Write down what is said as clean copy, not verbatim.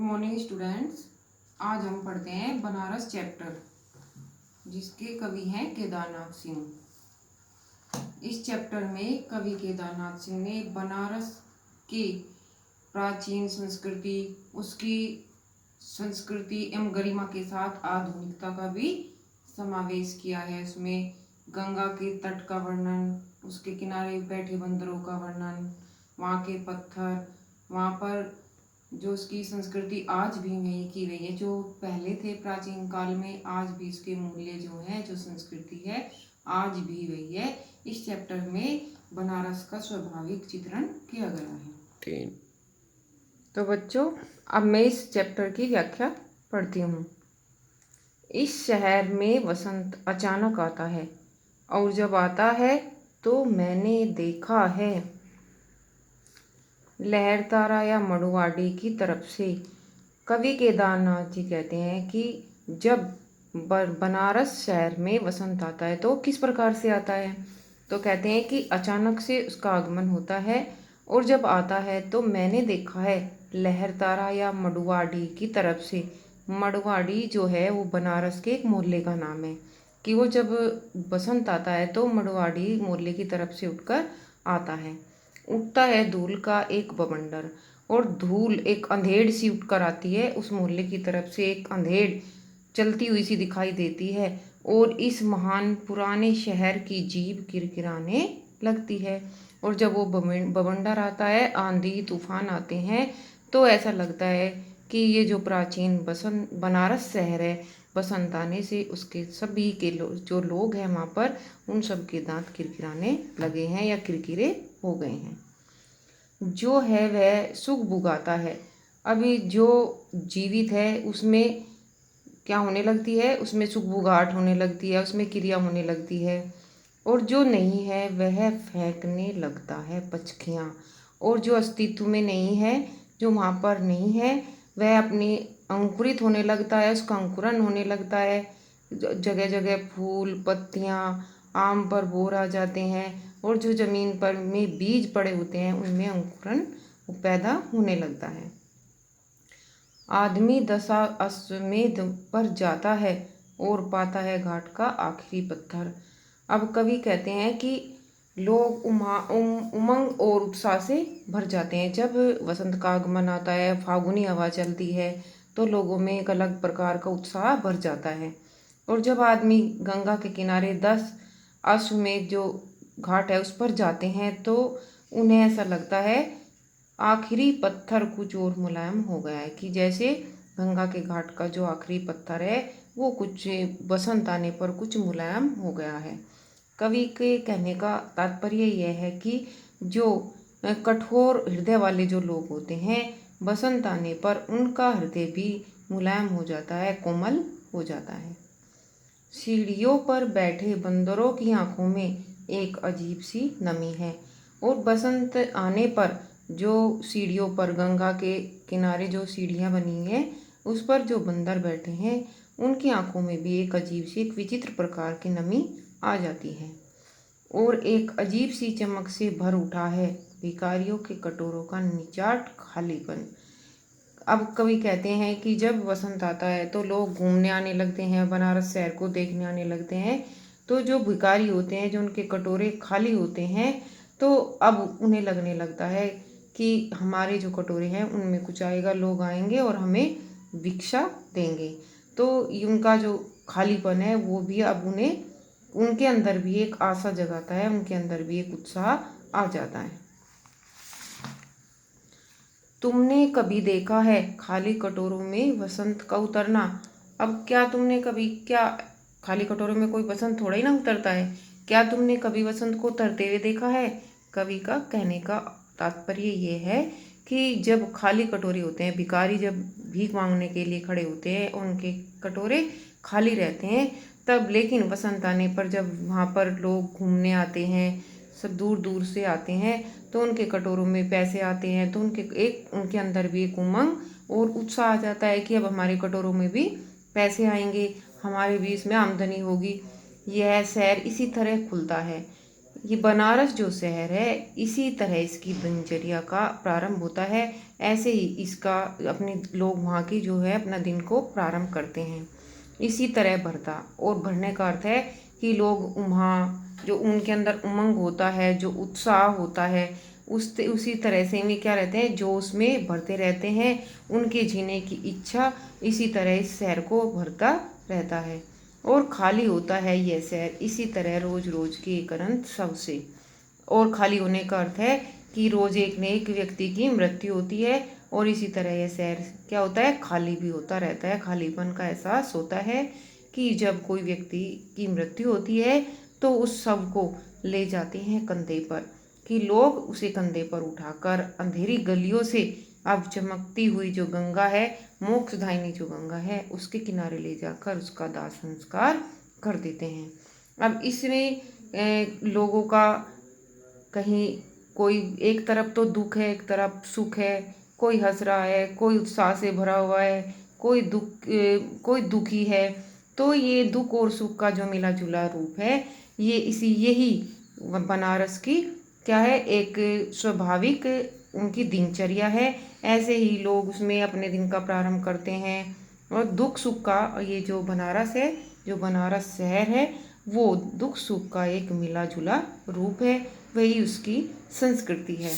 Morning students. आज हम पढ़ते हैं बनारस चैप्टर, जिसके कवि हैं केदारनाथ सिंह। इस चैप्टर में कवि केदारनाथ सिंह ने बनारस की प्राचीन संस्कृति, उसकी संस्कृति एवं गरिमा के साथ आधुनिकता का भी समावेश किया है। उसमें गंगा के तट का वर्णन, उसके किनारे बैठे बंदरों का वर्णन, वहाँ के पत्थर, वहाँ पर जो उसकी संस्कृति आज भी वही की गई है, जो पहले थे प्राचीन काल में, आज भी इसके मूल्य जो है, जो संस्कृति है, आज भी वही है। इस चैप्टर में बनारस का स्वाभाविक चित्रण किया गया है। तो बच्चों, अब मैं इस चैप्टर की व्याख्या पढ़ती हूँ। इस शहर में वसंत अचानक आता है, और जब आता है तो मैंने देखा है लहरतारा या मड़ुवाडी की तरफ से। कवि केदारनाथ जी कहते हैं कि जब बनारस शहर में वसंत आता है तो किस प्रकार से आता है, तो कहते हैं कि अचानक से उसका आगमन होता है, और जब आता है तो मैंने देखा है लहरतारा या मड़ुवाडी की तरफ से। मड़ुवाडी जो है वो बनारस के एक मोहल्ले का नाम है, कि वो जब बसंत आता है तो मड़ुवाडी मोहल्ले की तरफ से उठकर आता है। उठता है धूल का एक बवंडर, और धूल एक अंधेड़ सी उठकर आती है उस मोहल्ले की तरफ से। एक अंधेड़ चलती हुई सी दिखाई देती है, और इस महान पुराने शहर की जीभ किरकिराने लगती है। और जब वो बवंडर आता है, आंधी तूफान आते हैं, तो ऐसा लगता है कि ये जो प्राचीन बनारस शहर है, बसंत आने से उसके सभी के जो लोग हैं वहाँ पर, उन सब के दांत किरकिराने लगे हैं या किरकिरे हो गए हैं। जो है वह सुख भुगाता है। अभी जो जीवित है उसमें क्या होने लगती है, उसमें सुख भुगाहट होने लगती है, उसमें क्रिया होने लगती है। और जो नहीं है वह फेंकने लगता है पचखियाँ। और जो अस्तित्व में नहीं है, जो वहाँ पर नहीं है, वह अपनी अंकुरित होने लगता है, उसका अंकुरन होने लगता है। जगह जगह फूल पत्तियाँ, आम पर बोर आ जाते हैं, और जो ज़मीन पर में बीज पड़े होते हैं उनमें अंकुरन पैदा होने लगता है। आदमी दशा अश्वमेध पर जाता है और पाता है घाट का आखिरी पत्थर। अब कवि कहते हैं कि लोग उमंग और उत्साह से भर जाते हैं। जब वसंत का आगमन आता है, फागुनी हवा चलती है, तो लोगों में एक अलग प्रकार का उत्साह भर जाता है। और जब आदमी गंगा के किनारे 10 अश्वमेध जो घाट है उस पर जाते हैं, तो उन्हें ऐसा लगता है आखिरी पत्थर कुछ और मुलायम हो गया है, कि जैसे गंगा के घाट का जो आखिरी पत्थर है वो कुछ बसंत आने पर कुछ मुलायम हो गया है। कवि के कहने का तात्पर्य यह है कि जो कठोर हृदय वाले जो लोग होते हैं, बसंत आने पर उनका हृदय भी मुलायम हो जाता है, कोमल हो जाता है। सीढ़ियों पर बैठे बंदरों की आंखों में एक अजीब सी नमी है। और बसंत आने पर जो सीढ़ियों पर, गंगा के किनारे जो सीढ़ियाँ बनी हैं उस पर जो बंदर बैठे हैं, उनकी आंखों में भी एक अजीब सी, एक विचित्र प्रकार की नमी आ जाती है, और एक अजीब सी चमक से भर उठा है भिखारियों के कटोरों का निचाट खालीपन। अब कवि कहते हैं कि जब वसंत आता है तो लोग घूमने आने लगते हैं, बनारस शहर को देखने आने लगते हैं। तो जो भिखारी होते हैं, जो उनके कटोरे खाली होते हैं, तो अब उन्हें लगने लगता है कि हमारे जो कटोरे हैं उनमें कुछ आएगा, लोग आएंगे और हमें भिक्षा देंगे। तो उनका जो खालीपन है वो भी अब उन्हें, उनके अंदर भी एक आशा जगाता है, उनके अंदर भी एक उत्साह आ जाता है। तुमने कभी देखा है खाली कटोरों में वसंत का उतरना? अब क्या तुमने कभी, क्या खाली कटोरों में कोई वसंत थोड़ा ही ना उतरता है? क्या तुमने कभी वसंत को उतरते हुए देखा है? कवि का कहने का तात्पर्य ये है कि जब खाली कटोरे होते हैं, भिखारी जब भीख मांगने के लिए खड़े होते हैं, उनके कटोरे खाली रहते हैं तब, लेकिन वसंत आने पर जब वहाँ पर लोग घूमने आते हैं, सब दूर दूर से आते हैं, तो उनके कटोरों में पैसे आते हैं, तो उनके अंदर भी एक उमंग और उत्साह आ जाता है कि अब हमारे कटोरों में भी पैसे आएंगे, हमारे भी इसमें आमदनी होगी। यह शहर इसी तरह खुलता है। ये बनारस जो शहर है इसी तरह इसकी दिनचर्या का प्रारंभ होता है। ऐसे ही इसका अपने लोग वहाँ की जो है अपना दिन को प्रारंभ करते हैं इसी तरह भरता। और भरने का अर्थ है कि लोग वहाँ जो उनके अंदर उमंग होता है, जो उत्साह होता है, उसी तरह से वे क्या रहते हैं, जो उसमें भरते रहते हैं। उनके जीने की इच्छा इसी तरह इस शहर को भरता रहता है। और खाली होता है यह शहर इसी तरह रोज रोज के एक अनंत सबसे। और खाली होने का अर्थ है कि रोज एक न एक व्यक्ति की मृत्यु होती है और इसी तरह यह शहर क्या होता है, खाली भी होता रहता है। खालीपन का एहसास होता है कि जब कोई व्यक्ति की मृत्यु होती है तो उस शव को ले जाते हैं कंधे पर, कि लोग उसे कंधे पर उठाकर अंधेरी गलियों से अब चमकती हुई जो गंगा है, मोक्षदायिनी जो गंगा है, उसके किनारे ले जाकर उसका दाह संस्कार कर देते हैं। अब इसमें लोगों का कहीं कोई एक तरफ तो दुख है, एक तरफ सुख है, कोई हंस रहा है, कोई उत्साह से भरा हुआ है, कोई दुखी है। तो ये दुख और सुख का जो मिला जुला रूप है, ये यही बनारस की क्या है, एक स्वाभाविक उनकी दिनचर्या है। ऐसे ही लोग उसमें अपने दिन का प्रारंभ करते हैं। और दुख सुख का ये जो बनारस है, जो बनारस शहर है, वो दुख सुख का एक मिला जुला रूप है, वही उसकी संस्कृति है।